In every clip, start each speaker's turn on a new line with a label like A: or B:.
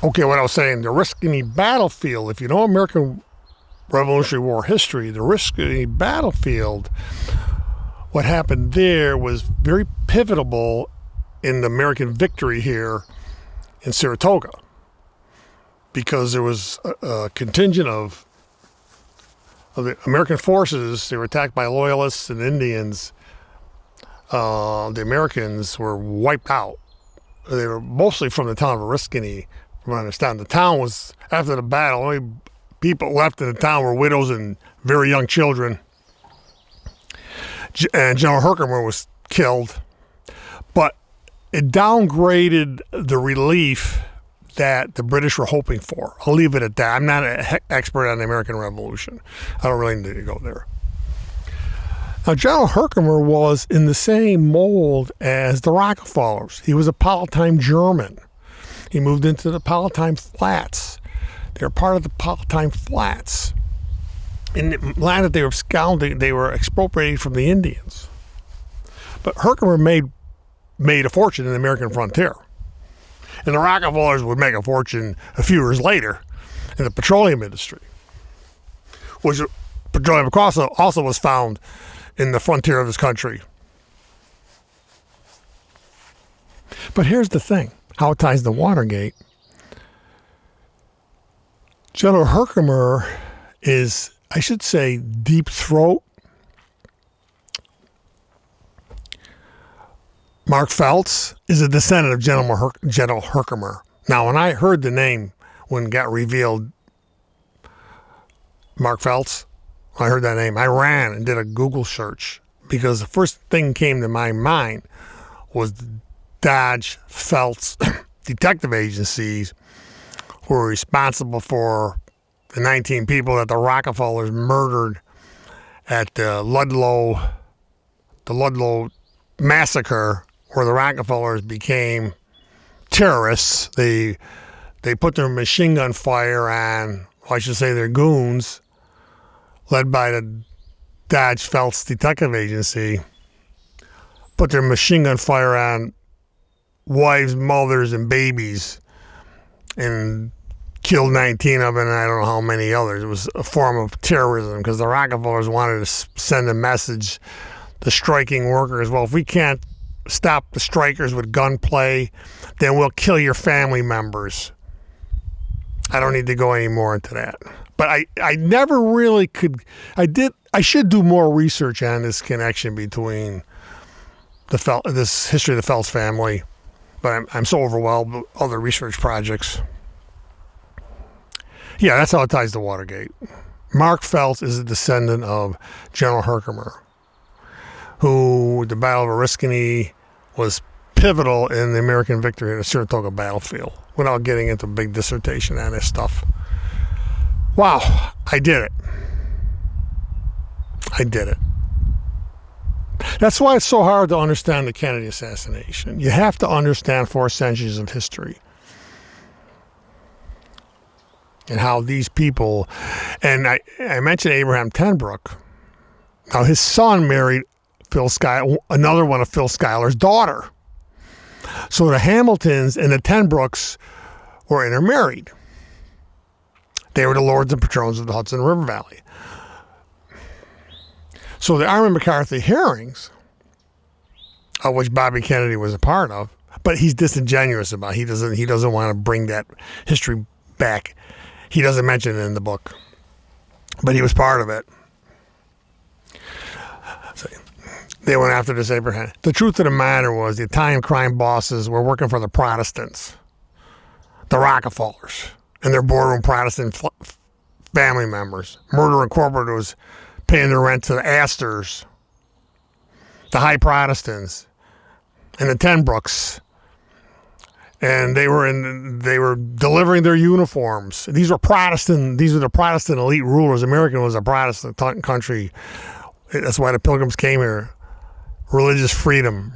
A: Okay, what I was saying, the Riscony battlefield, if you know American Revolutionary War history, the Riscony battlefield, what happened there was very pivotal in the American victory here in Saratoga, because there was a contingent of the American forces. They were attacked by loyalists and Indians. The Americans were wiped out. They were mostly from the town of Riscony, from what I understand. The town was, after the battle, only people left in the town were widows and very young children. And General Herkimer was killed. But it downgraded the relief that the British were hoping for. I'll leave it at that. I'm not an expert on the American Revolution. I don't really need to go there. Now, General Herkimer was in the same mold as the Rockefellers. He was a Palatine German. He moved into the Palatine Flats. They were part of the Palatine Flats. In the land that they were scouting, they were expropriating from the Indians. But Herkimer made a fortune in the American frontier. And the Rockefellers would make a fortune a few years later in the petroleum industry, which petroleum also was found in the frontier of this country. But here's the thing, how it ties to Watergate. General Herkimer is, I should say, deep throat. Mark Feltz is a descendant of General Herkimer. Now, when I heard the name, when it got revealed, Mark Feltz, when I heard that name, I ran and did a Google search, because the first thing came to my mind was the Dodge Feltz detective agencies who were responsible for the 19 people that the Rockefellers murdered at the Ludlow massacre, where the Rockefellers became terrorists. They put their machine gun fire on, well, I should say their goons, led by the Dodge Feltz Detective Agency, put their machine gun fire on wives, mothers, and babies, and killed 19 of them, and I don't know how many others. It was a form of terrorism, because the Rockefellers wanted to send a message to striking workers. Well, if we can't stop the strikers with gunplay, then we'll kill your family members. I don't need to go any more into that. But I never really could. I should do more research on this connection between this history of the Feltz family, but I'm so overwhelmed with other research projects. Yeah, that's how it ties to Watergate. Mark Feltz is a descendant of General Herkimer, who the Battle of Oriskany was pivotal in the American victory at the Saratoga battlefield, without getting into a big dissertation on this stuff. Wow, I did it. I did it. That's why it's so hard to understand the Kennedy assassination. You have to understand 4 centuries of history and how these people, and I mentioned Abraham Tenbrook. Now, his son married another one of Phil Schuyler's daughter. So the Hamiltons and the Tenbrooks were intermarried. They were the lords and patrons of the Hudson River Valley. So the Armin McCarthy hearings, of which Bobby Kennedy was a part of, but he's disingenuous about it. He doesn't want to bring that history back. He doesn't mention it in the book, but he was part of it. So they went after this Abraham. The truth of the matter was the Italian crime bosses were working for the Protestants, the Rockefellers, and their boardroom Protestant family members. Murder Incorporated was paying their rent to the Astors, the High Protestants, and the Tenbrooks. And they were delivering their uniforms. These were the Protestant elite rulers. America was a Protestant country. That's why the Pilgrims came here. Religious freedom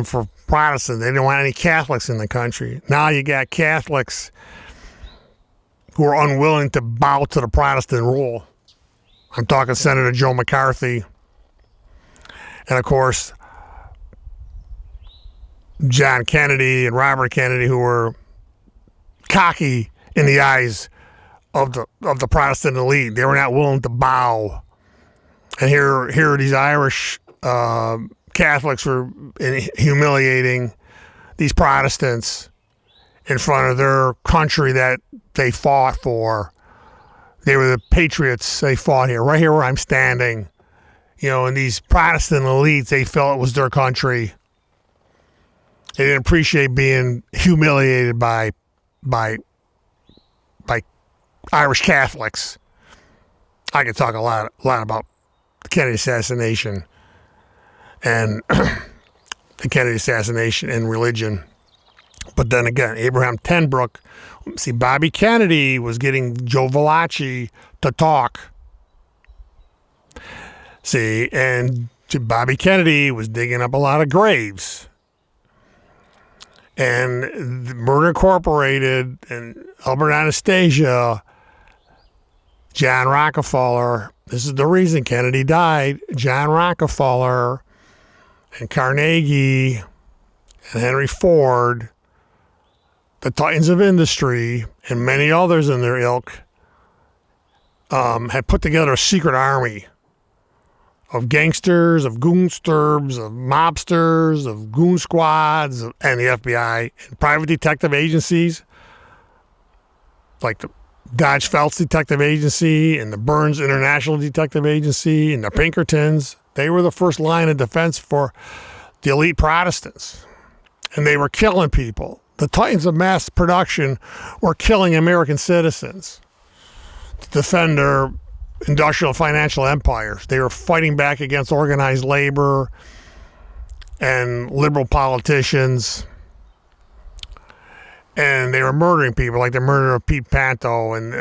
A: for Protestants. They didn't want any Catholics in the country. Now you got Catholics who are unwilling to bow to the Protestant rule. I'm talking Senator Joe McCarthy, and of course John Kennedy and Robert Kennedy, who were cocky in the eyes of the Protestant elite. They were not willing to bow. And here these Irish Catholics were humiliating these Protestants in front of their country that they fought for. They were the patriots. They fought here, right here where I'm standing. And these Protestant elites, they felt it was their country. They didn't appreciate being humiliated by Irish Catholics. I could talk a lot about the Kennedy assassination and the Kennedy assassination and religion. But then again, Abraham Tenbrook, see, Bobby Kennedy was getting Joe Valachi to talk. See, and Bobby Kennedy was digging up a lot of graves. And Murder Incorporated and Albert Anastasia, John Rockefeller, this is the reason Kennedy died, John Rockefeller and Carnegie and Henry Ford, the titans of industry, and many others in their ilk, had put together a secret army of gangsters, of goonsterbs, of mobsters, of goon squads, and the FBI, and private detective agencies, like the Dodge Phelps Detective Agency and the Burns International Detective Agency and the Pinkertons. They were the first line of defense for the elite Protestants. And they were killing people. The titans of mass production were killing American citizens to defend their industrial financial empires. They were fighting back against organized labor and liberal politicians. And they were murdering people, like the murder of Pete Panto and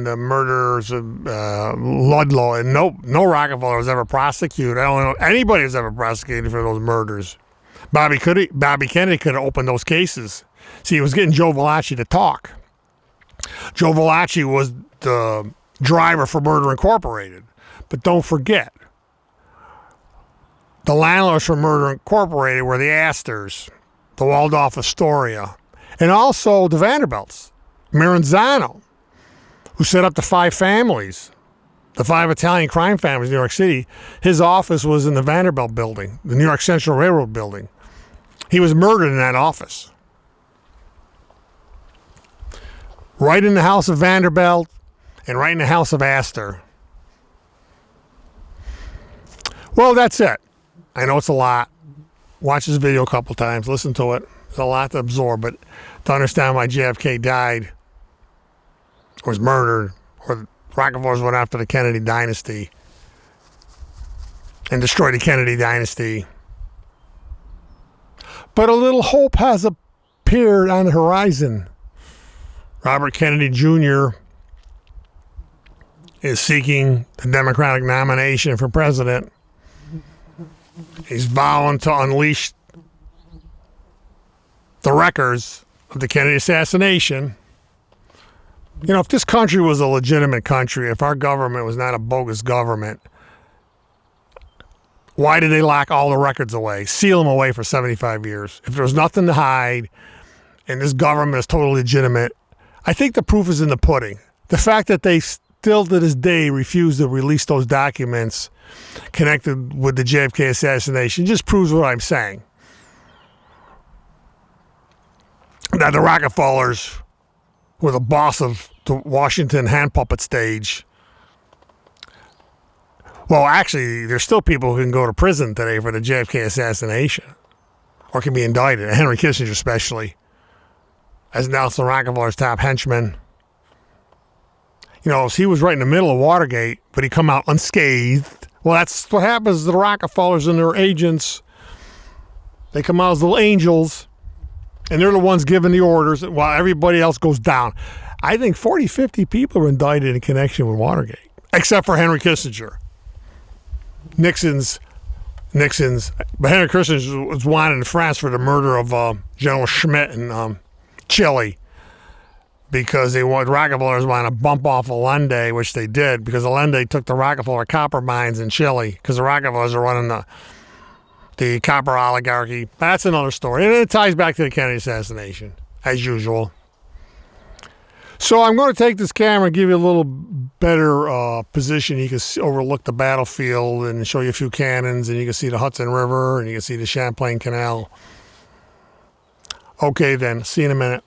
A: the murders of Ludlow. And no Rockefeller was ever prosecuted. I don't know anybody was ever prosecuted for those murders. Bobby Kennedy could have opened those cases. See, he was getting Joe Valachi to talk. Joe Valachi was the driver for Murder Incorporated. But don't forget, the landlords for Murder Incorporated were the Astors, the Waldorf Astoria, and also the Vanderbilts. Maranzano, who set up the five families, the five Italian crime families in New York City. His office was in the Vanderbilt building, the New York Central Railroad building. He was murdered in that office. Right in the house of Vanderbilt and right in the house of Astor. Well, that's it. I know it's a lot. Watch this video a couple times. Listen to it. It's a lot to absorb, but to understand why JFK died, or was murdered, or Rockefellers went after the Kennedy dynasty and destroyed the Kennedy dynasty. But a little hope has appeared on the horizon. Robert Kennedy Jr. is seeking the Democratic nomination for president. He's vowing to unleash the records of the Kennedy assassination. You know, if this country was a legitimate country, if our government was not a bogus government, why did they lock all the records away, seal them away for 75 years? If there was nothing to hide and this government is totally legitimate, I think the proof is in the pudding. The fact that they still to this day refuse to release those documents connected with the JFK assassination just proves what I'm saying. That the Rockefellers were the boss of the Washington hand puppet stage. Well, actually, there's still people who can go to prison today for the JFK assassination or can be indicted, Henry Kissinger especially, as Nelson Rockefeller's top henchman. You know, he was right in the middle of Watergate, but he come out unscathed. Well, that's what happens to the Rockefellers and their agents. They come out as little angels, and they're the ones giving the orders while everybody else goes down. I think 40, 50 people were indicted in connection with Watergate, except for Henry Kissinger. Nixon's, but Henry Kissinger was wanted in France for the murder of General Schmidt in Chile, because Rockefellers want to bump off Allende, which they did, because Allende took the Rockefeller copper mines in Chile, because the Rockefellers are running the copper oligarchy. That's another story. And it ties back to the Kennedy assassination, as usual. So I'm going to take this camera and give you a little better position. You can overlook the battlefield and show you a few cannons, and you can see the Hudson River, and you can see the Champlain Canal. Okay then, see you in a minute.